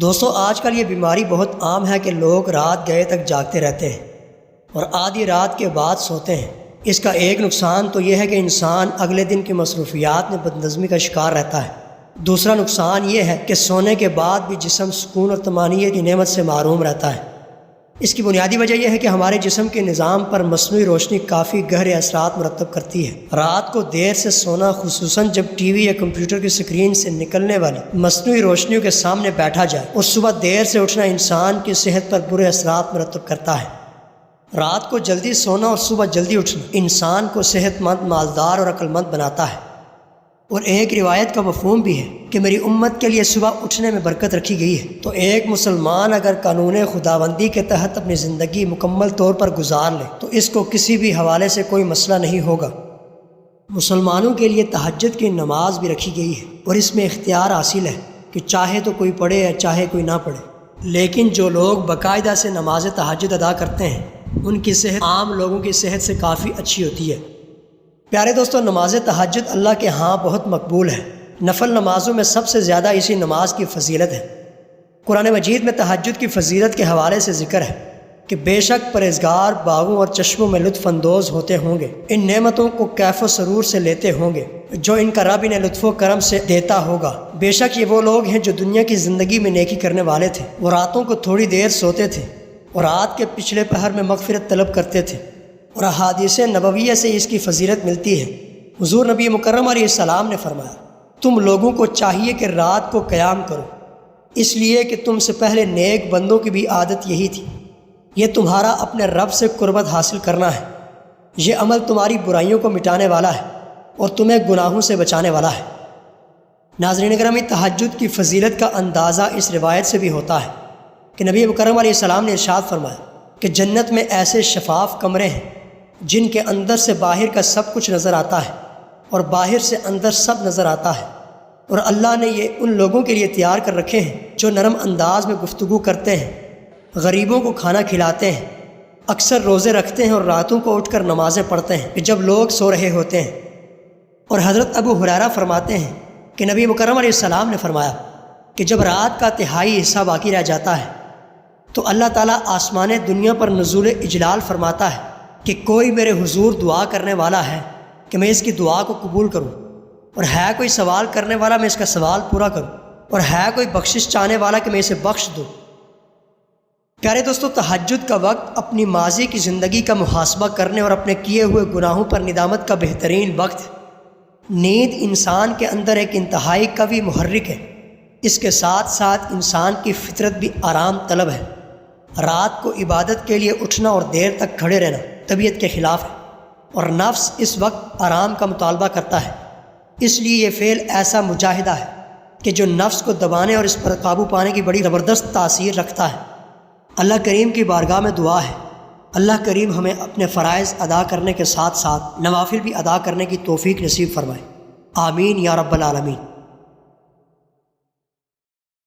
دوستو آج کل یہ بیماری بہت عام ہے کہ لوگ رات گئے تک جاگتے رہتے ہیں اور آدھی رات کے بعد سوتے ہیں۔ اس کا ایک نقصان تو یہ ہے کہ انسان اگلے دن کی مصروفیات میں بدنظمی کا شکار رہتا ہے۔ دوسرا نقصان یہ ہے کہ سونے کے بعد بھی جسم سکون اور طمانینت کی نعمت سے محروم رہتا ہے۔ اس کی بنیادی وجہ یہ ہے کہ ہمارے جسم کے نظام پر مصنوعی روشنی کافی گہرے اثرات مرتب کرتی ہے۔ رات کو دیر سے سونا، خصوصاً جب ٹی وی یا کمپیوٹر کی اسکرین سے نکلنے والی مصنوعی روشنیوں کے سامنے بیٹھا جائے، اور صبح دیر سے اٹھنا انسان کی صحت پر برے اثرات مرتب کرتا ہے۔ رات کو جلدی سونا اور صبح جلدی اٹھنا انسان کو صحت مند، مالدار اور عقل مند بناتا ہے۔ اور ایک روایت کا مفہوم بھی ہے کہ میری امت کے لیے صبح اٹھنے میں برکت رکھی گئی ہے۔ تو ایک مسلمان اگر قانون خداوندی کے تحت اپنی زندگی مکمل طور پر گزار لے تو اس کو کسی بھی حوالے سے کوئی مسئلہ نہیں ہوگا۔ مسلمانوں کے لیے تہجد کی نماز بھی رکھی گئی ہے اور اس میں اختیار حاصل ہے کہ چاہے تو کوئی پڑھے یا چاہے کوئی نہ پڑھے، لیکن جو لوگ باقاعدہ سے نماز تہجد ادا کرتے ہیں ان کی صحت عام لوگوں کی صحت سے کافی اچھی ہوتی ہے۔ پیارے دوستو، نماز تہجد اللہ کے ہاں بہت مقبول ہے۔ نفل نمازوں میں سب سے زیادہ اسی نماز کی فضیلت ہے۔ قرآن مجید میں تہجد کی فضیلت کے حوالے سے ذکر ہے کہ بے شک پرہیزگار باغوں اور چشموں میں لطف اندوز ہوتے ہوں گے، ان نعمتوں کو کیف و سرور سے لیتے ہوں گے جو ان کا رب انہیں لطف و کرم سے دیتا ہوگا۔ بے شک یہ وہ لوگ ہیں جو دنیا کی زندگی میں نیکی کرنے والے تھے، وہ راتوں کو تھوڑی دیر سوتے تھے اور رات کے پچھلے پہر میں مغفرت طلب کرتے تھے، اور احادیث نبویہ سے اس کی فضیلت ملتی ہے۔ حضور نبی مکرم علیہ السلام نے فرمایا، تم لوگوں کو چاہیے کہ رات کو قیام کرو، اس لیے کہ تم سے پہلے نیک بندوں کی بھی عادت یہی تھی۔ یہ تمہارا اپنے رب سے قربت حاصل کرنا ہے، یہ عمل تمہاری برائیوں کو مٹانے والا ہے اور تمہیں گناہوں سے بچانے والا ہے۔ ناظرین گرامی، تہجد کی فضیلت کا اندازہ اس روایت سے بھی ہوتا ہے کہ نبی مکرم علیہ السلام نے ارشاد فرمایا کہ جنت میں ایسے شفاف کمرے ہیں جن کے اندر سے باہر کا سب کچھ نظر آتا ہے اور باہر سے اندر سب نظر آتا ہے، اور اللہ نے یہ ان لوگوں کے لیے تیار کر رکھے ہیں جو نرم انداز میں گفتگو کرتے ہیں، غریبوں کو کھانا کھلاتے ہیں، اکثر روزے رکھتے ہیں اور راتوں کو اٹھ کر نمازیں پڑھتے ہیں کہ جب لوگ سو رہے ہوتے ہیں۔ اور حضرت ابو ہریرہ فرماتے ہیں کہ نبی مکرم علیہ السلام نے فرمایا کہ جب رات کا تہائی حصہ باقی رہ جاتا ہے تو اللہ تعالیٰ آسمان دنیا پر نزول اجلال فرماتا ہے کہ کوئی میرے حضور دعا کرنے والا ہے کہ میں اس کی دعا کو قبول کروں، اور ہے کوئی سوال کرنے والا میں اس کا سوال پورا کروں، اور ہے کوئی بخشش چاہنے والا کہ میں اسے بخش دوں۔ پیارے دوستو، تہجد کا وقت اپنی ماضی کی زندگی کا محاسبہ کرنے اور اپنے کیے ہوئے گناہوں پر ندامت کا بہترین وقت ہے۔ نیند انسان کے اندر ایک انتہائی قوی محرک ہے، اس کے ساتھ ساتھ انسان کی فطرت بھی آرام طلب ہے۔ رات کو عبادت کے لیے اٹھنا اور دیر تک کھڑے رہنا طبیعت کے خلاف ہے، اور نفس اس وقت آرام کا مطالبہ کرتا ہے۔ اس لیے یہ فعل ایسا مجاہدہ ہے کہ جو نفس کو دبانے اور اس پر قابو پانے کی بڑی زبردست تاثیر رکھتا ہے۔ اللہ کریم کی بارگاہ میں دعا ہے، اللہ کریم ہمیں اپنے فرائض ادا کرنے کے ساتھ ساتھ نوافل بھی ادا کرنے کی توفیق نصیب فرمائے، آمین یا رب العالمین۔